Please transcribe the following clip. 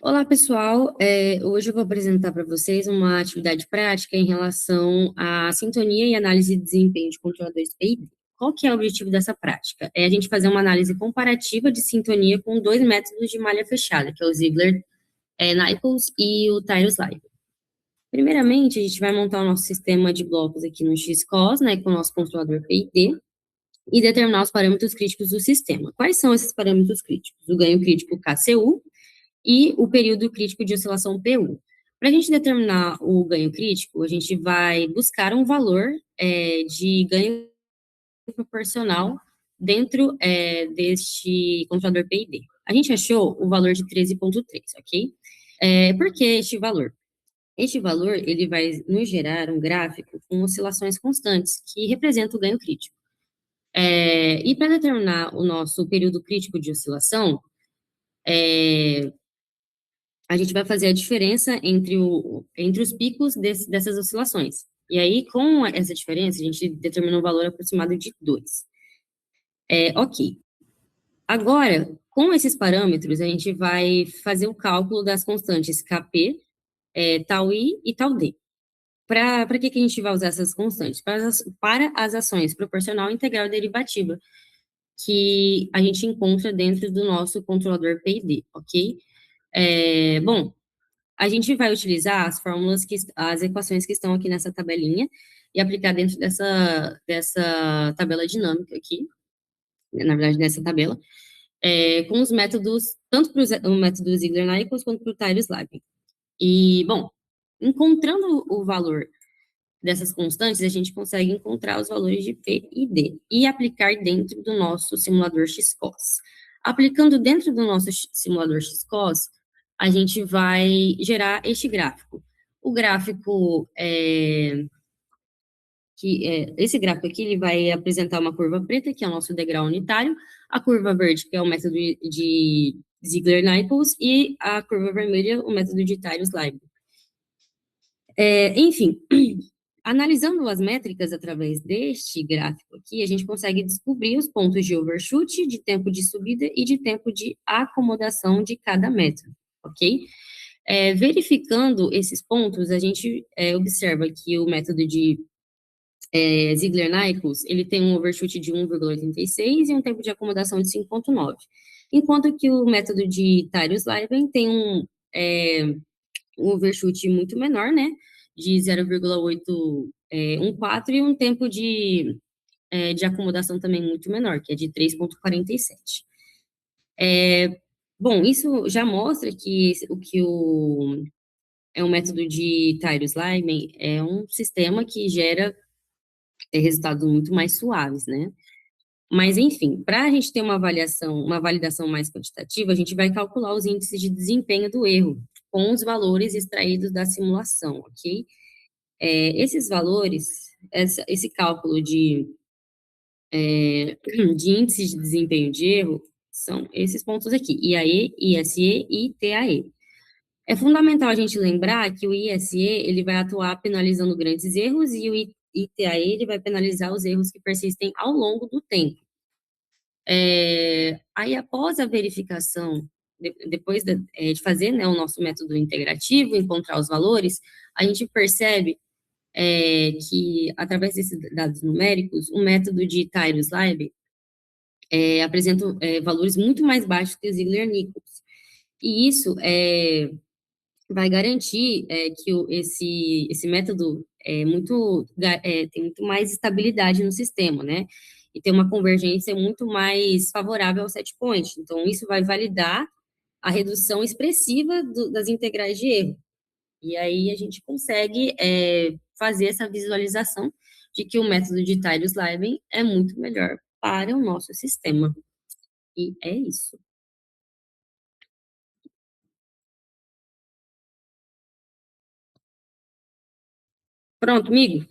Olá, pessoal. Hoje eu vou apresentar para vocês uma atividade prática em relação à sintonia e análise de desempenho de controladores PID. Qual que é o objetivo dessa prática? É a gente fazer uma análise comparativa de sintonia com dois métodos de malha fechada, que é o Ziegler, Nichols e o Tyrus Live. Primeiramente, a gente vai montar o nosso sistema de blocos aqui no XCOS, né, com o nosso controlador PID, e determinar os parâmetros críticos do sistema. Quais são esses parâmetros críticos? O ganho crítico KCU, e o período crítico de oscilação PU. Para a gente determinar o ganho crítico, a gente vai buscar um valor de ganho proporcional dentro deste controlador PID. A gente achou o valor de 13,3, ok? Por que este valor? Este valor ele vai nos gerar um gráfico com oscilações constantes, que representa o ganho crítico. E para determinar o nosso período crítico de oscilação, a gente vai fazer a diferença entre os picos dessas oscilações. E aí, com essa diferença, a gente determina um valor aproximado de 2. Ok. Agora, com esses parâmetros, a gente vai fazer o cálculo das constantes Kp, tau i e tau d. Para que a gente vai usar essas constantes? Para as ações proporcional, integral e derivativa, que a gente encontra dentro do nosso controlador PID, ok? Bom, a gente vai utilizar as equações que estão aqui nessa tabelinha e aplicar dentro dessa tabela dinâmica aqui, na verdade, nessa tabela, com os métodos, tanto para o método Ziegler-Nichols quanto para o Tyrus-Levin. E, bom, encontrando o valor dessas constantes, a gente consegue encontrar os valores de P e D e aplicar dentro do nosso simulador XCOS. Aplicando dentro do nosso simulador XCOS, a gente vai gerar este gráfico. O gráfico esse gráfico aqui, ele vai apresentar uma curva preta, que é o nosso degrau unitário, a curva verde, que é o método de Ziegler-Nichols, e a curva vermelha, o método de Tyrus-Leibniz. Enfim, analisando as métricas através deste gráfico aqui, a gente consegue descobrir os pontos de overshoot, de tempo de subida e de tempo de acomodação de cada método, ok? Verificando esses pontos, a gente observa que o método de Ziegler-Nichols, ele tem um overshoot de 1,86 e um tempo de acomodação de 5,9, enquanto que o método de Tyrus-Levin tem um overshoot muito menor, né, de 0,814 e um tempo de acomodação também muito menor, que é de 3,47. Bom, isso já mostra que o método de Tyrus-Levin é um sistema que gera resultados muito mais suaves, né? Mas, enfim, para a gente ter uma validação mais quantitativa, a gente vai calcular os índices de desempenho do erro com os valores extraídos da simulação, ok? Esses valores, esse cálculo de índices de desempenho de erro são esses pontos aqui, IAE, ISE e TAE. É fundamental a gente lembrar que o ISE, ele vai atuar penalizando grandes erros e o ITAE, ele vai penalizar os erros que persistem ao longo do tempo. Aí, após a verificação, depois de fazer, né, o nosso método integrativo, encontrar os valores, a gente percebe que, através desses dados numéricos, o método de Tyrus-Levin apresenta valores muito mais baixos que o Ziegler-Nichols. E isso vai garantir que esse método tem muito mais estabilidade no sistema, né? E tem uma convergência muito mais favorável ao set point. Então, isso vai validar a redução expressiva das integrais de erro. E aí a gente consegue fazer essa visualização de que o método de Tyrus-Levin é muito melhor para o nosso sistema. E é isso. Pronto, amigo?